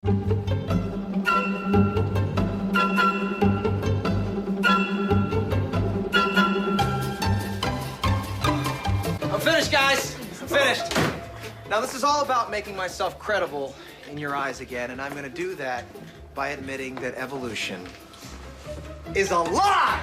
I'm finished, guys. I'm finished. Now, this is all about making myself credible in your eyes again, and I'm going to do that by admitting that evolution is a lie!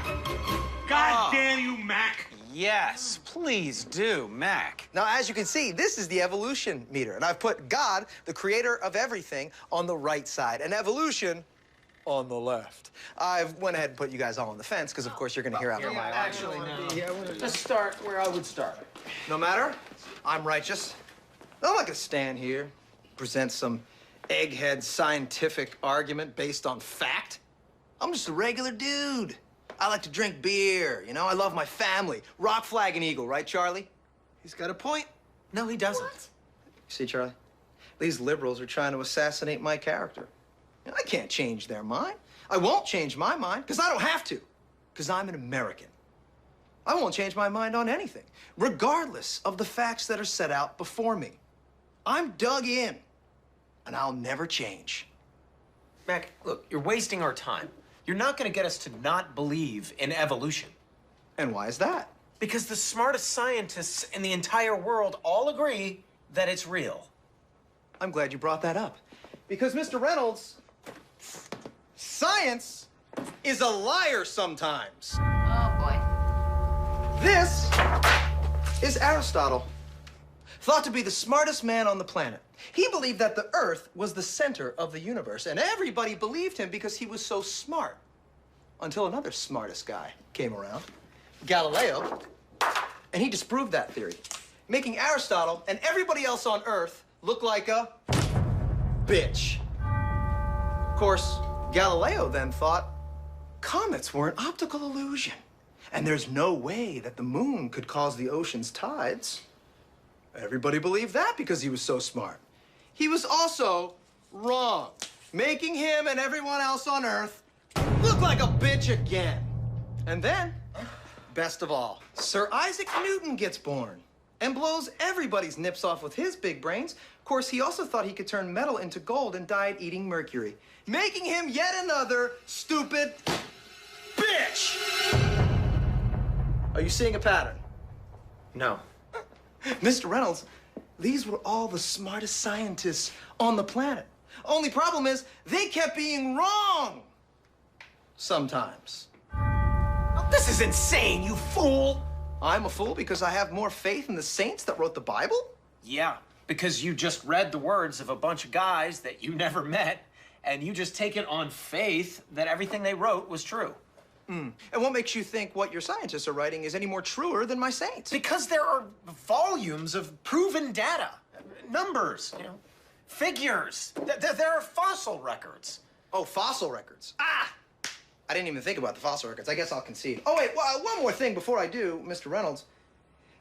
God damn you, Mac! Yes, please do, Mac. Now, as you can see, this is the evolution meter, and I've put God, the creator of everything, on the right side, and evolution on the left. I've went ahead and put you guys all on the fence, because, of course, you're going to hear out my Actually, no. Let's start where I would start. No matter, I'm righteous. I'm not going to stand here, present some egghead scientific argument based on fact. I'm just a regular dude. I like to drink beer, you know? I love my family. Rock, flag, and eagle, right, Charlie? He's got a point. No, he doesn't. What? See, Charlie? These liberals are trying to assassinate my character. I can't change their mind. I won't change my mind, because I don't have to, because I'm an American. I won't change my mind on anything, regardless of the facts that are set out before me. I'm dug in, and I'll never change. Mac, look, you're wasting our time. You're not going to get us to not believe in evolution. And why is that? Because the smartest scientists in the entire world all agree that it's real. I'm glad you brought that up. Because, Mr. Reynolds, science is a liar sometimes. Oh, boy. This is Aristotle, thought to be the smartest man on the planet. He believed that the Earth was the center of the universe, and everybody believed him because he was so smart. Until another smartest guy came around, Galileo, and he disproved that theory, making Aristotle and everybody else on Earth look like a bitch. Of course, Galileo then thought comets were an optical illusion, and there's no way that the moon could cause the ocean's tides. Everybody believed that because he was so smart. He was also wrong, making him and everyone else on Earth look like a bitch again. And then, best of all, Sir Isaac Newton gets born and blows everybody's nips off with his big brains. Of course, he also thought he could turn metal into gold and died eating mercury, making him yet another stupid bitch. Are you seeing a pattern? No. Mr. Reynolds, these were all the smartest scientists on the planet. Only problem is, they kept being wrong. Sometimes. Oh, this is insane, you fool! I'm a fool because I have more faith in the saints that wrote the Bible? Yeah, because you just read the words of a bunch of guys that you never met, and you just take it on faith that everything they wrote was true. And what makes you think what your scientists are writing is any more truer than my saints? Because there are volumes of proven data, numbers, figures. There are fossil records. Oh, fossil records. Ah! I didn't even think about the fossil records. I guess I'll concede. Oh, wait, one more thing before I do, Mr. Reynolds.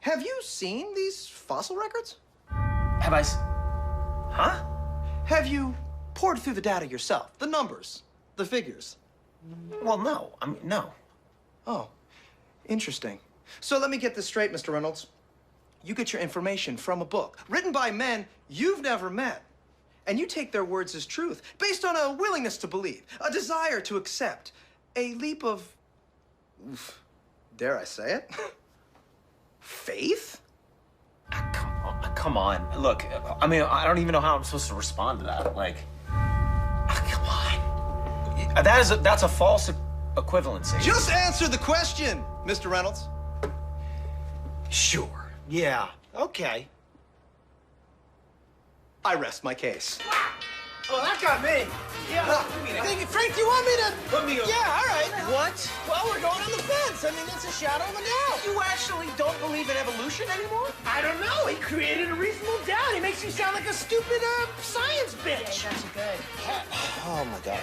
Have you seen these fossil records? Have I Huh? Have you poured through the data yourself? The numbers, the figures? Well, no. No. Oh, interesting. So let me get this straight, Mr. Reynolds. You get your information from a book written by men you've never met, and you take their words as truth based on a willingness to believe, a desire to accept, a leap of, dare I say it, faith? Come on. Look, I don't even know how I'm supposed to respond to that. Come on. That's a false equivalency. Just answer the question, Mr. Reynolds. Sure. Yeah. Okay. I rest my case. Oh, that got me. Yeah. Frank, do you want me to? Put me over. Yeah, all right. What? Well, we're going on the fence. I mean, it's a shadow of a doubt. You actually don't believe in evolution anymore? I don't know. He created a reasonable doubt. He makes you sound like a stupid science bitch. That's good. Oh, my God.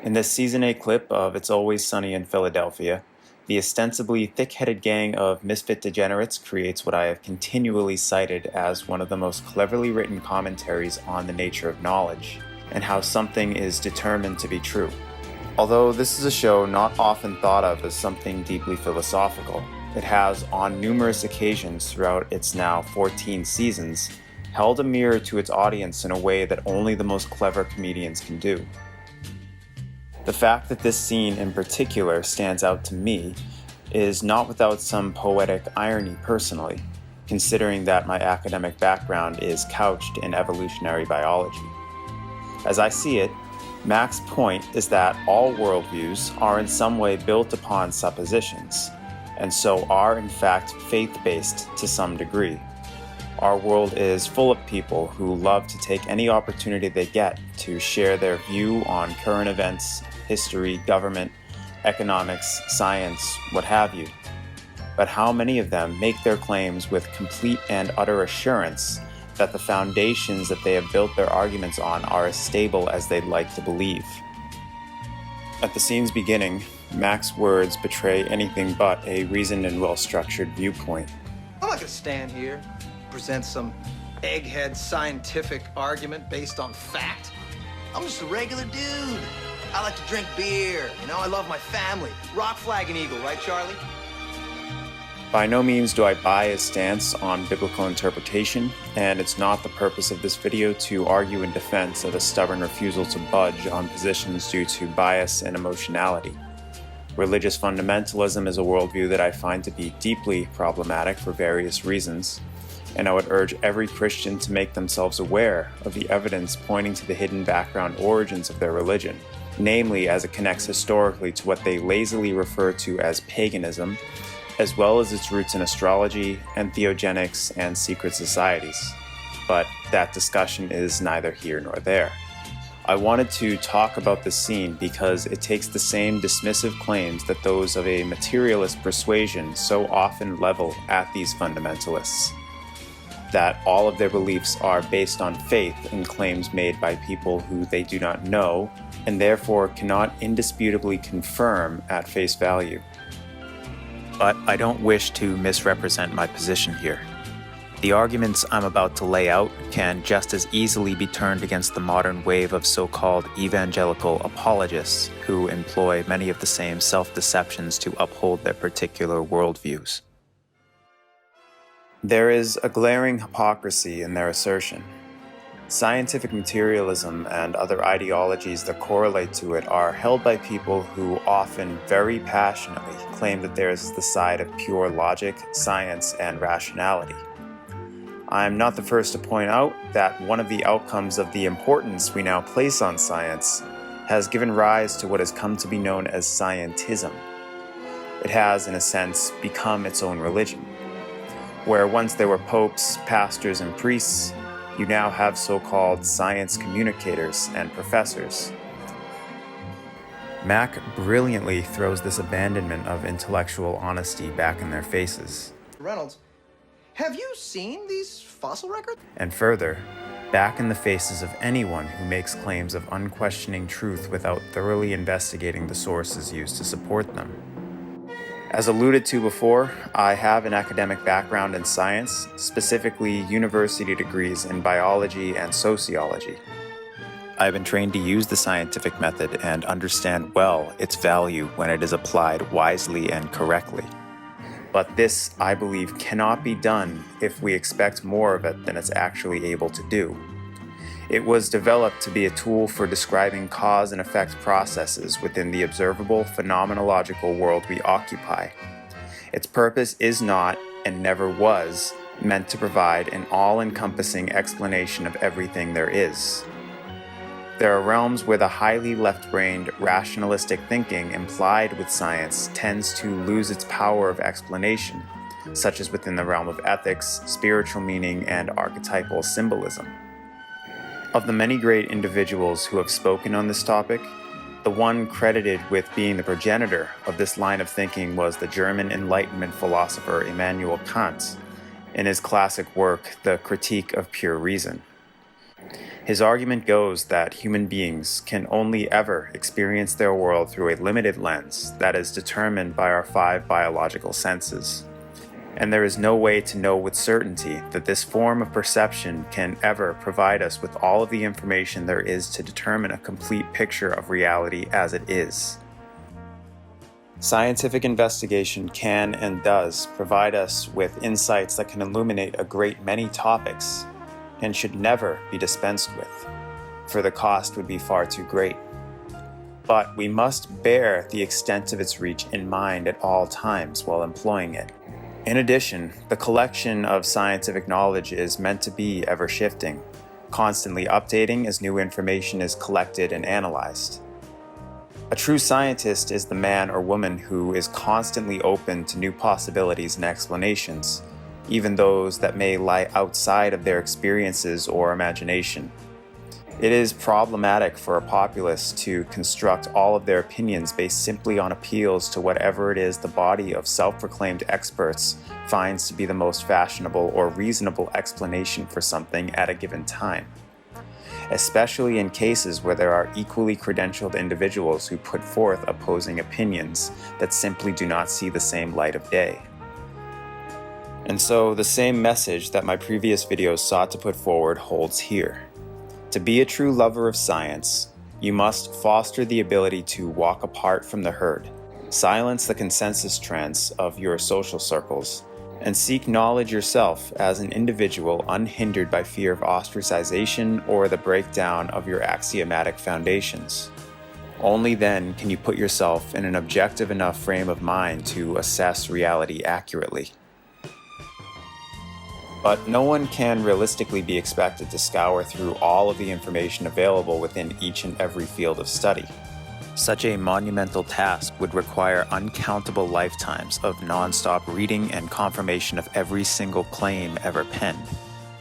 In this Season 8 clip of It's Always Sunny in Philadelphia, the ostensibly thick-headed gang of misfit degenerates creates what I have continually cited as one of the most cleverly written commentaries on the nature of knowledge, and how something is determined to be true. Although this is a show not often thought of as something deeply philosophical, it has, on numerous occasions throughout its now 14 seasons, held a mirror to its audience in a way that only the most clever comedians can do. The fact that this scene in particular stands out to me is not without some poetic irony personally, considering that my academic background is couched in evolutionary biology. As I see it, Mac's point is that all worldviews are in some way built upon suppositions, and so are in fact faith-based to some degree. Our world is full of people who love to take any opportunity they get to share their view on current events, history, government, economics, science, what have you. But how many of them make their claims with complete and utter assurance that the foundations that they have built their arguments on are as stable as they'd like to believe? At the scene's beginning, Mac's words betray anything but a reasoned and well-structured viewpoint. I'm not gonna stand here, present some egghead scientific argument based on fact. I'm just a regular dude. I like to drink beer, I love my family. Rock, flag, and eagle, right, Charlie? By no means do I buy his stance on biblical interpretation, and it's not the purpose of this video to argue in defense of a stubborn refusal to budge on positions due to bias and emotionality. Religious fundamentalism is a worldview that I find to be deeply problematic for various reasons, and I would urge every Christian to make themselves aware of the evidence pointing to the hidden background origins of their religion, namely as it connects historically to what they lazily refer to as paganism, as well as its roots in astrology, entheogenics, and secret societies. But that discussion is neither here nor there. I wanted to talk about this scene because it takes the same dismissive claims that those of a materialist persuasion so often level at these fundamentalists. That all of their beliefs are based on faith in claims made by people who they do not know, and therefore cannot indisputably confirm at face value. But I don't wish to misrepresent my position here. The arguments I'm about to lay out can just as easily be turned against the modern wave of so-called evangelical apologists who employ many of the same self-deceptions to uphold their particular worldviews. There is a glaring hypocrisy in their assertion. Scientific materialism and other ideologies that correlate to it are held by people who often very passionately claim that theirs is the side of pure logic, science, and rationality. I'm not the first to point out that one of the outcomes of the importance we now place on science has given rise to what has come to be known as scientism. It has, in a sense, become its own religion. Where once there were popes, pastors, and priests, you now have so-called science communicators and professors. Mac brilliantly throws this abandonment of intellectual honesty back in their faces. Ronald, have you seen these fossil records? And further, back in the faces of anyone who makes claims of unquestioning truth without thoroughly investigating the sources used to support them. As alluded to before, I have an academic background in science, specifically university degrees in biology and sociology. I've been trained to use the scientific method and understand well its value when it is applied wisely and correctly. But this, I believe, cannot be done if we expect more of it than it's actually able to do. It was developed to be a tool for describing cause and effect processes within the observable phenomenological world we occupy. Its purpose is not, and never was, meant to provide an all-encompassing explanation of everything there is. There are realms where the highly left-brained, rationalistic thinking implied with science tends to lose its power of explanation, such as within the realm of ethics, spiritual meaning, and archetypal symbolism. Of the many great individuals who have spoken on this topic, the one credited with being the progenitor of this line of thinking was the German Enlightenment philosopher Immanuel Kant, in his classic work, The Critique of Pure Reason. His argument goes that human beings can only ever experience their world through a limited lens that is determined by our 5 biological senses. And there is no way to know with certainty that this form of perception can ever provide us with all of the information there is to determine a complete picture of reality as it is. Scientific investigation can and does provide us with insights that can illuminate a great many topics, and should never be dispensed with, for the cost would be far too great. But we must bear the extent of its reach in mind at all times while employing it. In addition, the collection of scientific knowledge is meant to be ever-shifting, constantly updating as new information is collected and analyzed. A true scientist is the man or woman who is constantly open to new possibilities and explanations, even those that may lie outside of their experiences or imagination. It is problematic for a populace to construct all of their opinions based simply on appeals to whatever it is the body of self-proclaimed experts finds to be the most fashionable or reasonable explanation for something at a given time, especially in cases where there are equally credentialed individuals who put forth opposing opinions that simply do not see the same light of day. And so the same message that my previous videos sought to put forward holds here. To be a true lover of science, you must foster the ability to walk apart from the herd, silence the consensus trends of your social circles, and seek knowledge yourself as an individual unhindered by fear of ostracization or the breakdown of your axiomatic foundations. Only then can you put yourself in an objective enough frame of mind to assess reality accurately. But no one can realistically be expected to scour through all of the information available within each and every field of study. Such a monumental task would require uncountable lifetimes of non-stop reading and confirmation of every single claim ever penned,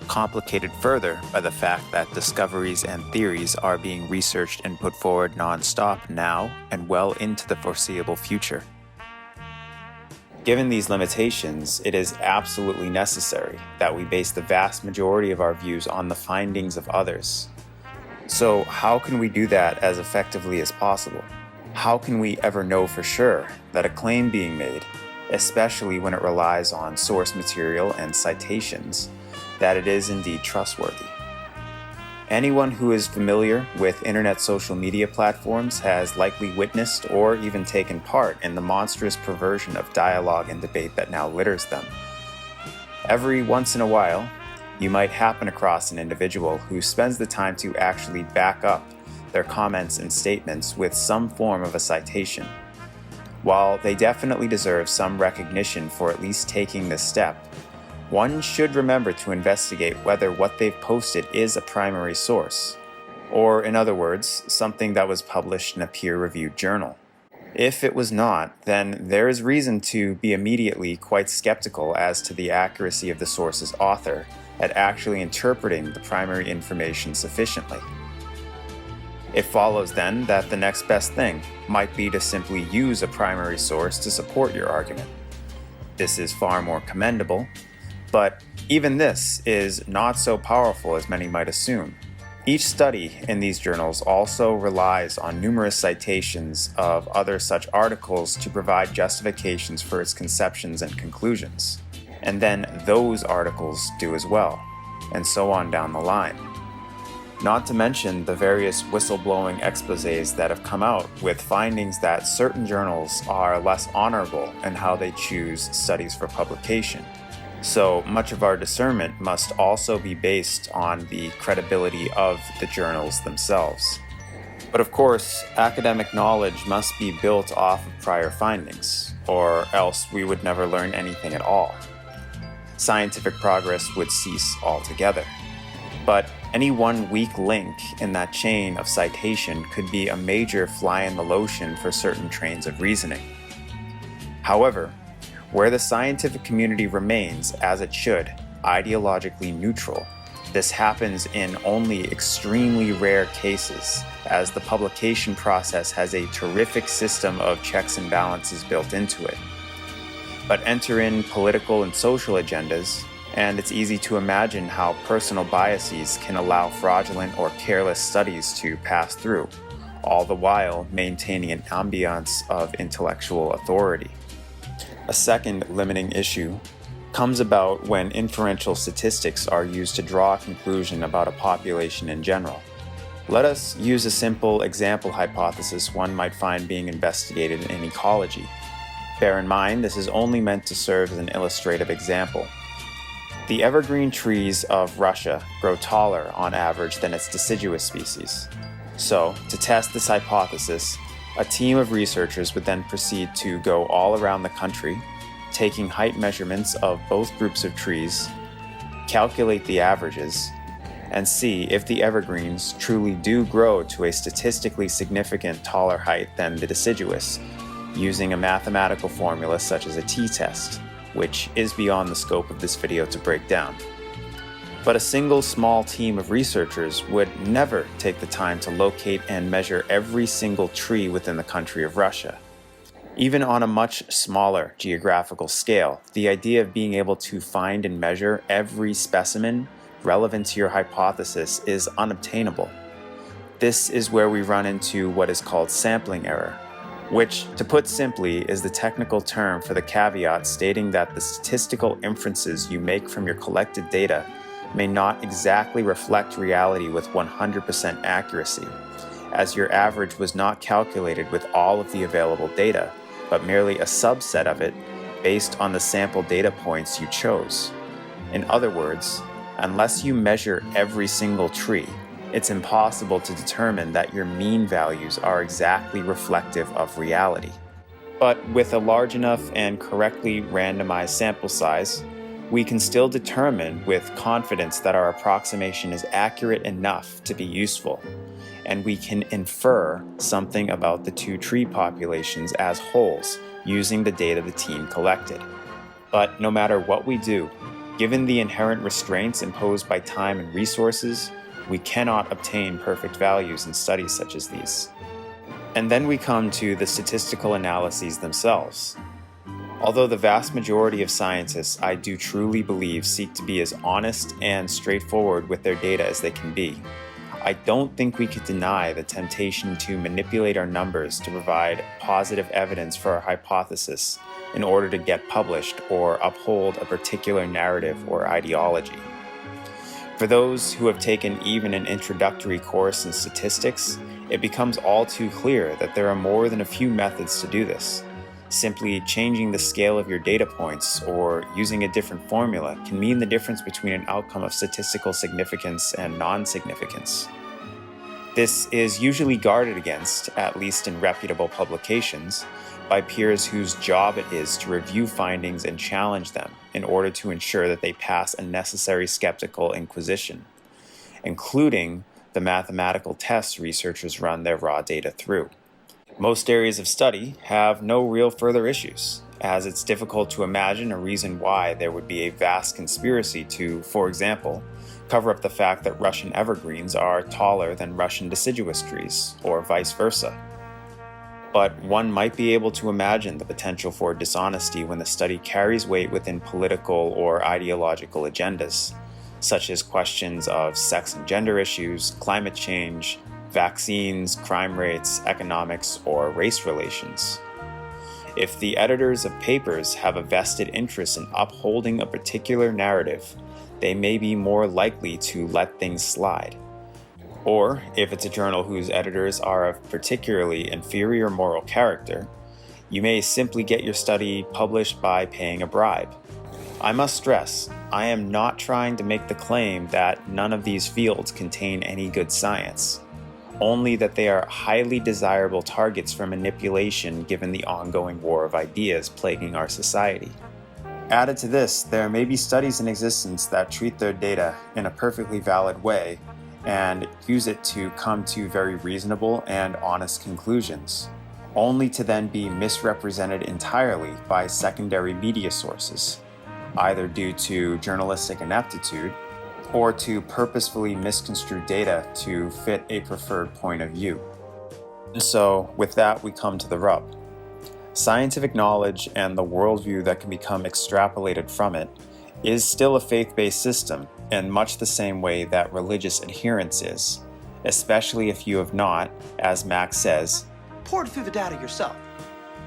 complicated further by the fact that discoveries and theories are being researched and put forward non-stop now and well into the foreseeable future. Given these limitations, it is absolutely necessary that we base the vast majority of our views on the findings of others. So how can we do that as effectively as possible? How can we ever know for sure that a claim being made, especially when it relies on source material and citations, that it is indeed trustworthy? Anyone who is familiar with internet social media platforms has likely witnessed or even taken part in the monstrous perversion of dialogue and debate that now litters them. Every once in a while, you might happen across an individual who spends the time to actually back up their comments and statements with some form of a citation. While they definitely deserve some recognition for at least taking this step, one should remember to investigate whether what they've posted is a primary source, or in other words, something that was published in a peer-reviewed journal. If it was not, then there is reason to be immediately quite skeptical as to the accuracy of the source's author at actually interpreting the primary information sufficiently. It follows then that the next best thing might be to simply use a primary source to support your argument. This is far more commendable, but even this is not so powerful as many might assume. Each study in these journals also relies on numerous citations of other such articles to provide justifications for its conceptions and conclusions. And then those articles do as well, and so on down the line. Not to mention the various whistleblowing exposés that have come out with findings that certain journals are less honorable in how they choose studies for publication. So much of our discernment must also be based on the credibility of the journals themselves. But of course, academic knowledge must be built off of prior findings, or else we would never learn anything at all. Scientific progress would cease altogether. But any one weak link in that chain of citation could be a major fly in the lotion for certain trains of reasoning. However, where the scientific community remains, as it should, ideologically neutral, this happens in only extremely rare cases, as the publication process has a terrific system of checks and balances built into it. But enter in political and social agendas, and it's easy to imagine how personal biases can allow fraudulent or careless studies to pass through, all the while maintaining an ambiance of intellectual authority. A second limiting issue comes about when inferential statistics are used to draw a conclusion about a population in general. Let us use a simple example hypothesis one might find being investigated in ecology. Bear in mind, this is only meant to serve as an illustrative example. The evergreen trees of Russia grow taller on average than its deciduous species. So, to test this hypothesis, a team of researchers would then proceed to go all around the country, taking height measurements of both groups of trees, calculate the averages, and see if the evergreens truly do grow to a statistically significant taller height than the deciduous, using a mathematical formula such as a t-test, which is beyond the scope of this video to break down. But a single small team of researchers would never take the time to locate and measure every single tree within the country of Russia. Even on a much smaller geographical scale, the idea of being able to find and measure every specimen relevant to your hypothesis is unobtainable. This is where we run into what is called sampling error, which, to put simply, is the technical term for the caveat stating that the statistical inferences you make from your collected data may not exactly reflect reality with 100% accuracy, as your average was not calculated with all of the available data, but merely a subset of it based on the sample data points you chose. In other words, unless you measure every single tree, it's impossible to determine that your mean values are exactly reflective of reality. But with a large enough and correctly randomized sample size, we can still determine with confidence that our approximation is accurate enough to be useful, and we can infer something about the two tree populations as wholes using the data the team collected. But no matter what we do, given the inherent restraints imposed by time and resources, we cannot obtain perfect values in studies such as these. And then we come to the statistical analyses themselves. Although the vast majority of scientists, I do truly believe, seek to be as honest and straightforward with their data as they can be, I don't think we could deny the temptation to manipulate our numbers to provide positive evidence for our hypothesis in order to get published or uphold a particular narrative or ideology. For those who have taken even an introductory course in statistics, it becomes all too clear that there are more than a few methods to do this. Simply changing the scale of your data points or using a different formula can mean the difference between an outcome of statistical significance and non-significance. This is usually guarded against, at least in reputable publications, by peers whose job it is to review findings and challenge them in order to ensure that they pass a necessary skeptical inquisition, including the mathematical tests researchers run their raw data through. Most areas of study have no real further issues, as it's difficult to imagine a reason why there would be a vast conspiracy to, for example, cover up the fact that Russian evergreens are taller than Russian deciduous trees, or vice versa. But one might be able to imagine the potential for dishonesty when the study carries weight within political or ideological agendas, such as questions of sex and gender issues, climate change, vaccines, crime rates, economics, or race relations. If the editors of papers have a vested interest in upholding a particular narrative, they may be more likely to let things slide. Or, if it's a journal whose editors are of particularly inferior moral character, you may simply get your study published by paying a bribe. I must stress, I am not trying to make the claim that none of these fields contain any good science, only that they are highly desirable targets for manipulation given the ongoing war of ideas plaguing our society. Added to this, there may be studies in existence that treat their data in a perfectly valid way and use it to come to very reasonable and honest conclusions, only to then be misrepresented entirely by secondary media sources, either due to journalistic ineptitude or to purposefully misconstrue data to fit a preferred point of view. So, with that, we come to the rub. Scientific knowledge and the worldview that can become extrapolated from it is still a faith-based system in much the same way that religious adherence is, especially if you have not, as Max says, poured through the data yourself.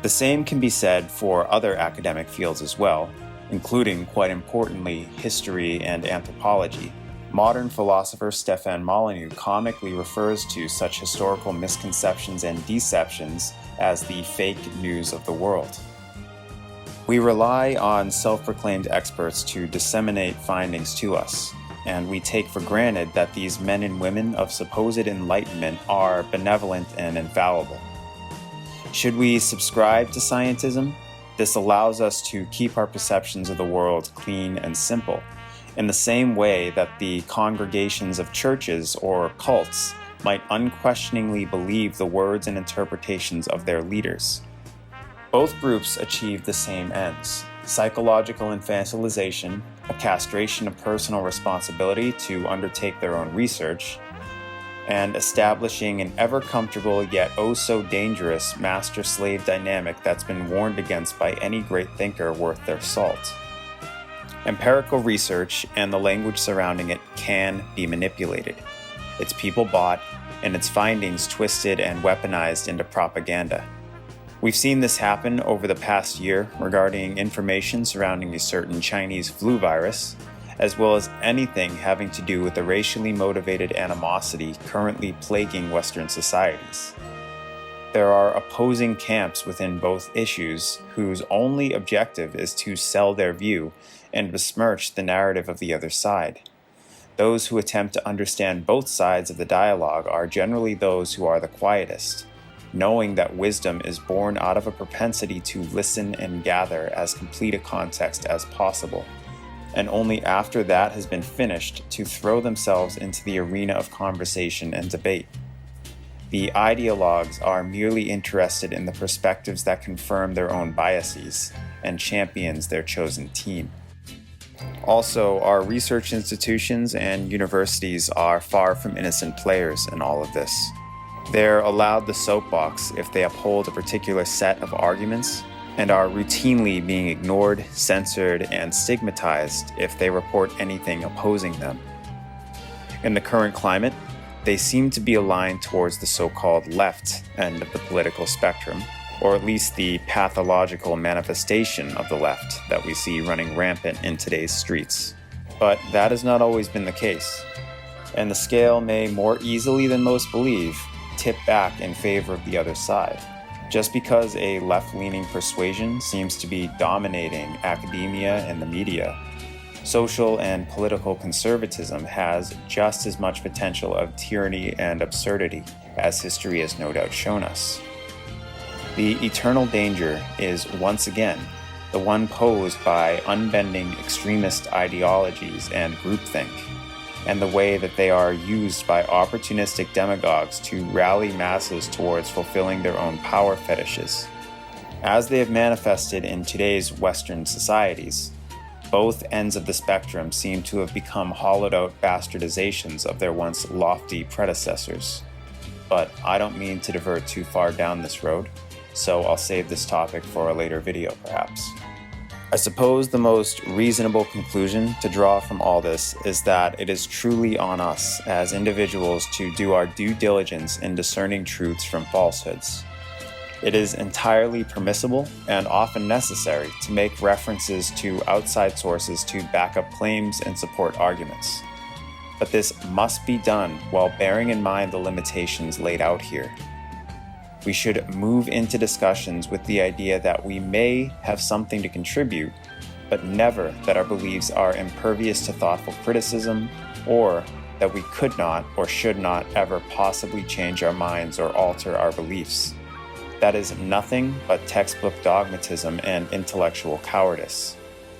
The same can be said for other academic fields as well, including, quite importantly, history and anthropology. Modern philosopher Stefan Molyneux comically refers to such historical misconceptions and deceptions as the fake news of the world. We We rely on self-proclaimed experts to disseminate findings to us, and we take for granted that these men and women of supposed enlightenment are benevolent and infallible. Should we subscribe to scientism? This allows us to keep our perceptions of the world clean and simple, in the same way that the congregations of churches or cults might unquestioningly believe the words and interpretations of their leaders. Both groups achieve the same ends: psychological infantilization, a castration of personal responsibility to undertake their own research, and establishing an ever-comfortable yet oh-so-dangerous master-slave dynamic that's been warned against by any great thinker worth their salt. Empirical research and the language surrounding it can be manipulated, its people bought, and its findings twisted and weaponized into propaganda. We've seen this happen over the past year regarding information surrounding a certain Chinese flu virus, as well as anything having to do with the racially motivated animosity currently plaguing Western societies. There are opposing camps within both issues whose only objective is to sell their view and besmirch the narrative of the other side. Those who attempt to understand both sides of the dialogue are generally those who are the quietest, knowing that wisdom is born out of a propensity to listen and gather as complete a context as possible, and only after that has been finished to throw themselves into the arena of conversation and debate. The ideologues are merely interested in the perspectives that confirm their own biases and champions their chosen team. Also, our research institutions and universities are far from innocent players in all of this. They're allowed the soapbox if they uphold a particular set of arguments, and are routinely being ignored, censored, and stigmatized if they report anything opposing them. In the current climate, they seem to be aligned towards the so-called left end of the political spectrum, or at least the pathological manifestation of the left that we see running rampant in today's streets. But that has not always been the case, and the scale may more easily than most believe tip back in favor of the other side. Just because a left-leaning persuasion seems to be dominating academia and the media, social and political conservatism has just as much potential of tyranny and absurdity, as history has no doubt shown us. The eternal danger is, once again, the one posed by unbending extremist ideologies and groupthink, and the way that they are used by opportunistic demagogues to rally masses towards fulfilling their own power fetishes. As they have manifested in today's Western societies, both ends of the spectrum seem to have become hollowed-out bastardizations of their once lofty predecessors. But I don't mean to divert too far down this road, so I'll save this topic for a later video perhaps. I suppose the most reasonable conclusion to draw from all this is that it is truly on us as individuals to do our due diligence in discerning truths from falsehoods. It is entirely permissible and often necessary to make references to outside sources to back up claims and support arguments. But this must be done while bearing in mind the limitations laid out here. We should move into discussions with the idea that we may have something to contribute, but never that our beliefs are impervious to thoughtful criticism, or that we could not or should not ever possibly change our minds or alter our beliefs. That is nothing but textbook dogmatism and intellectual cowardice,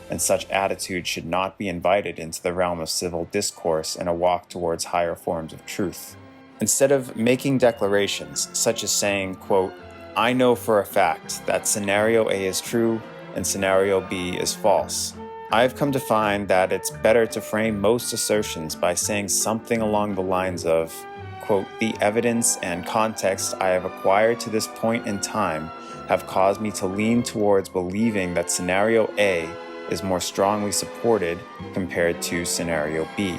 and such attitude should not be invited into the realm of civil discourse and a walk towards higher forms of truth. Instead of making declarations such as saying, quote, "I know for a fact that scenario A is true and scenario B is false," I've come to find that it's better to frame most assertions by saying something along the lines of, quote, "The evidence and context I have acquired to this point in time have caused me to lean towards believing that scenario A is more strongly supported compared to scenario B.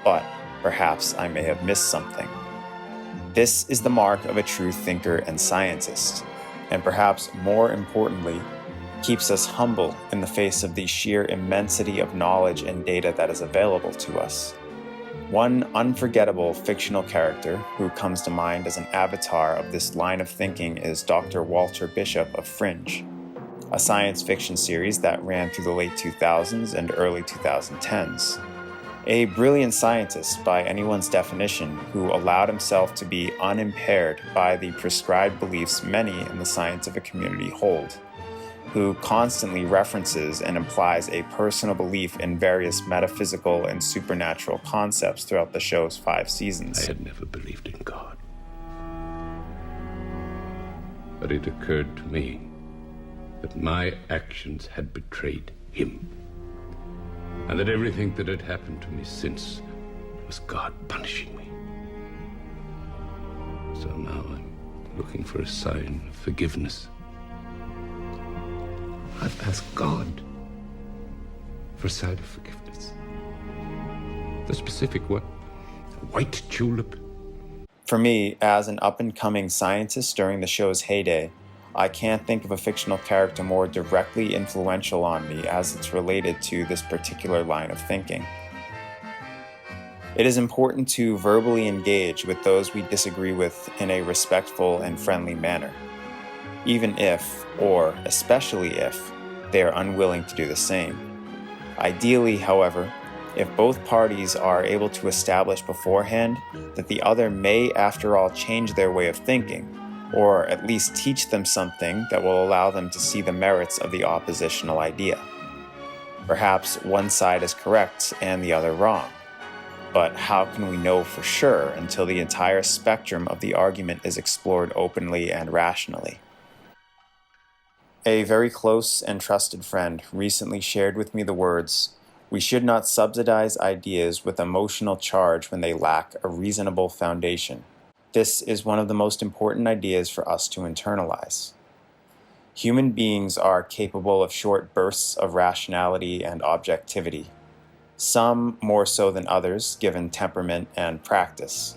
But perhaps I may have missed something." This is the mark of a true thinker and scientist, and perhaps more importantly, keeps us humble in the face of the sheer immensity of knowledge and data that is available to us. One unforgettable fictional character who comes to mind as an avatar of this line of thinking is Dr. Walter Bishop of Fringe. a science fiction series that ran through the late 2000s and early 2010s. A brilliant scientist by anyone's definition who allowed himself to be unimpaired by the prescribed beliefs many in the scientific community hold, who constantly references and implies a personal belief in various metaphysical and supernatural concepts throughout the show's 5 seasons. I had never believed in God. But it occurred to me that my actions had betrayed him, and that everything that had happened to me since was God punishing me. So now I'm looking for a sign of forgiveness. I've asked God for a sign of forgiveness. The specific one, a white tulip. For me, as an up-and-coming scientist during the show's heyday, I can't think of a fictional character more directly influential on me as it's related to this particular line of thinking. It is important to verbally engage with those we disagree with in a respectful and friendly manner, even if, or especially if, they are unwilling to do the same. Ideally, however, if both parties are able to establish beforehand that the other may, after all, change their way of thinking, or at least teach them something that will allow them to see the merits of the oppositional idea. Perhaps one side is correct and the other wrong, but how can we know for sure until the entire spectrum of the argument is explored openly and rationally? A very close and trusted friend recently shared with me the words, "We should not subsidize ideas with emotional charge when they lack a reasonable foundation." This is one of the most important ideas for us to internalize. Human beings are capable of short bursts of rationality and objectivity, some more so than others given temperament and practice.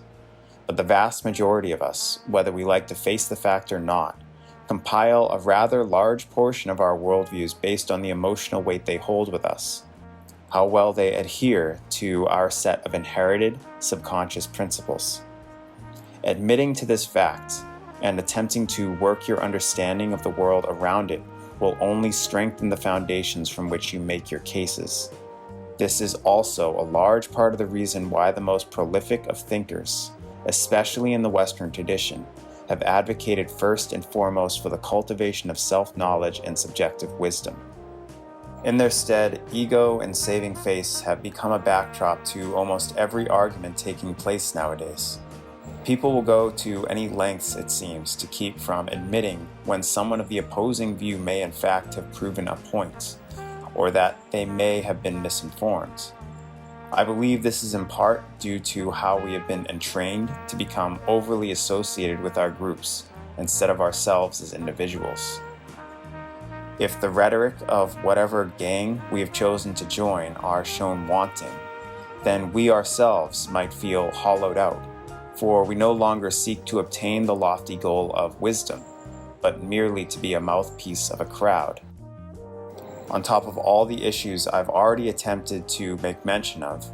But the vast majority of us, whether we like to face the fact or not, compile a rather large portion of our worldviews based on the emotional weight they hold with us, how well they adhere to our set of inherited subconscious principles. Admitting to this fact and attempting to work your understanding of the world around it will only strengthen the foundations from which you make your cases. This is also a large part of the reason why the most prolific of thinkers, especially in the Western tradition, have advocated first and foremost for the cultivation of self-knowledge and subjective wisdom. In their stead, ego and saving face have become a backdrop to almost every argument taking place nowadays. People will go to any lengths, it seems, to keep from admitting when someone of the opposing view may in fact have proven a point, or that they may have been misinformed. I believe this is in part due to how we have been entrained to become overly associated with our groups instead of ourselves as individuals. If the rhetoric of whatever gang we have chosen to join are shown wanting, then we ourselves might feel hollowed out, for we no longer seek to obtain the lofty goal of wisdom, but merely to be a mouthpiece of a crowd. On top of all the issues I've already attempted to make mention of,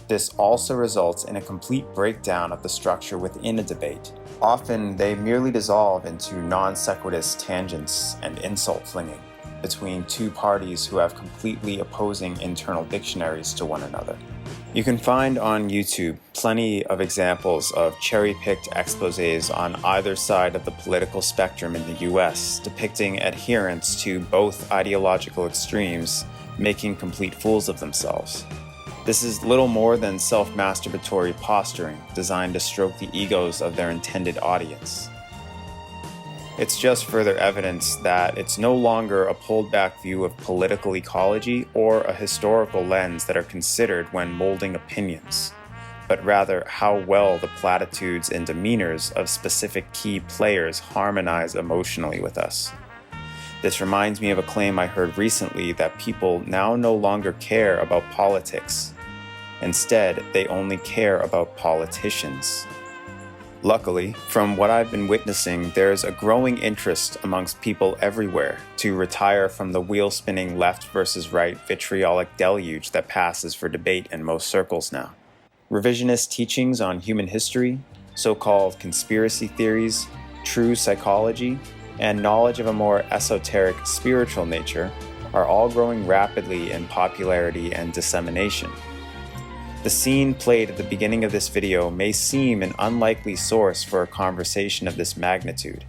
this also results in a complete breakdown of the structure within a debate. Often they merely dissolve into non-sequitous tangents and insult flinging between two parties who have completely opposing internal dictionaries to one another. You can find on YouTube plenty of examples of cherry-picked exposés on either side of the political spectrum in the US, depicting adherents to both ideological extremes, making complete fools of themselves. This is little more than self-masturbatory posturing designed to stroke the egos of their intended audience. It's just further evidence that it's no longer a pulled-back view of political ecology or a historical lens that are considered when molding opinions, but rather how well the platitudes and demeanors of specific key players harmonize emotionally with us. This reminds me of a claim I heard recently that people now no longer care about politics. Instead, they only care about politicians. Luckily, from what I've been witnessing, there's a growing interest amongst people everywhere to retire from the wheel-spinning left versus right vitriolic deluge that passes for debate in most circles now. Revisionist teachings on human history, so-called conspiracy theories, true psychology, and knowledge of a more esoteric spiritual nature are all growing rapidly in popularity and dissemination. The scene played at the beginning of this video may seem an unlikely source for a conversation of this magnitude,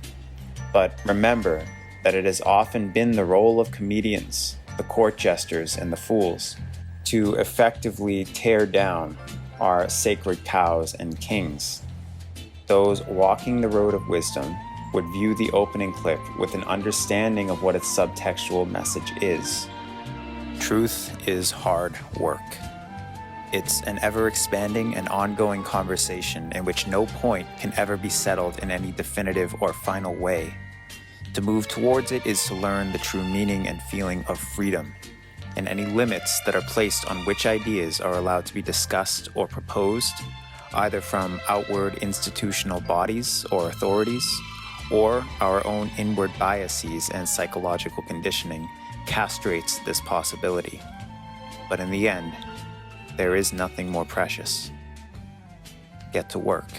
but remember that it has often been the role of comedians, the court jesters, and the fools to effectively tear down our sacred cows and kings. Those walking the road of wisdom would view the opening clip with an understanding of what its subtextual message is. Truth is hard work. It's an ever-expanding and ongoing conversation in which no point can ever be settled in any definitive or final way. To move towards it is to learn the true meaning and feeling of freedom, and any limits that are placed on which ideas are allowed to be discussed or proposed, either from outward institutional bodies or authorities, or our own inward biases and psychological conditioning, castrates this possibility. But in the end, there is nothing more precious. Get to work.